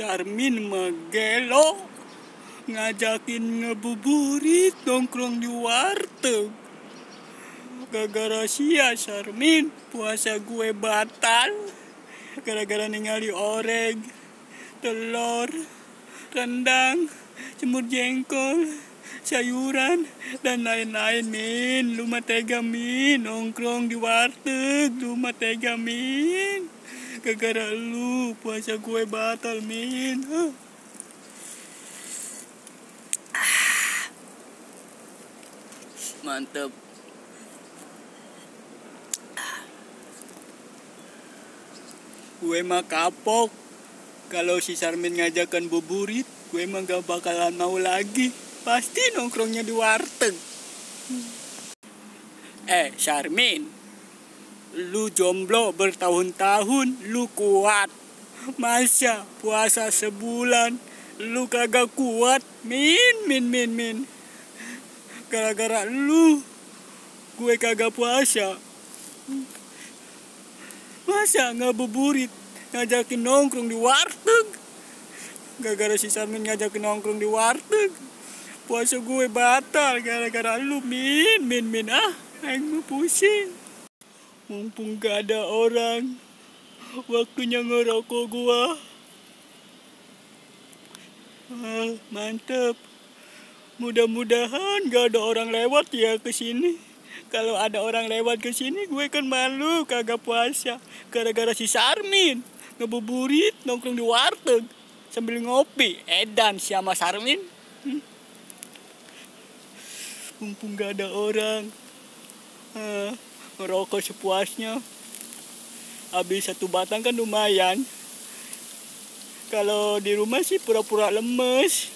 Sarmin megelo ngajakin ngebuburit nongkrong di warteg. Gara-gara sia Sarmin puasa gue batal. Gara-gara ningali oreg, telur, rendang, semur jengkol, sayuran, dan lain-lain, Min. Lu mah tega, Min. Nongkrong di warteg, lu mah tega, Min. Gara-gara lu puasa gue batal, Min. Mantep. Gue mah kapok. Kalau si Sarmin ngajakan buburit, gue mah gak bakalan mau lagi. Pasti nongkrongnya di warteg. Sarmin, lu jomblo bertahun-tahun, lu kuat. Masa puasa sebulan, lu kagak kuat? Min. Gara-gara lu, gue kagak puasa. Masa ngabuburit, ngajakin nongkrong di warteg. Gara-gara si Sarmin ngajakin nongkrong di warteg, puasa gue batal gara-gara lu, Min. Aing mau pusing. Mumpung gak ada orang, waktunya ngerokok gua. Mantep. Mudah-mudahan gak ada orang lewat ya ke sini. Kalau ada orang lewat ke sini, gue kan malu kagak puasa. Gara-gara si Sarmin ngebuburit nongkrong di warteg sambil ngopi. Edan sama Sarmin. Mumpung gak ada orang, ngerokok sepuasnya. Habis satu batang kan lumayan. Kalau di rumah sih pura-pura lemes.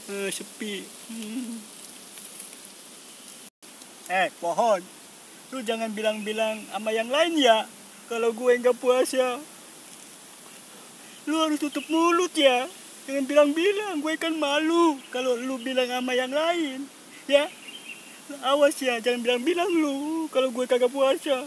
Sepi. Pohon, lu jangan bilang-bilang sama yang lain ya kalau gue nggak puasa. Lu harus tutup mulut ya, jangan bilang-bilang. Gue kan malu kalau lu bilang sama yang lain ya. Awas ya, jangan bilang-bilang lu kalau gue kagak puasa.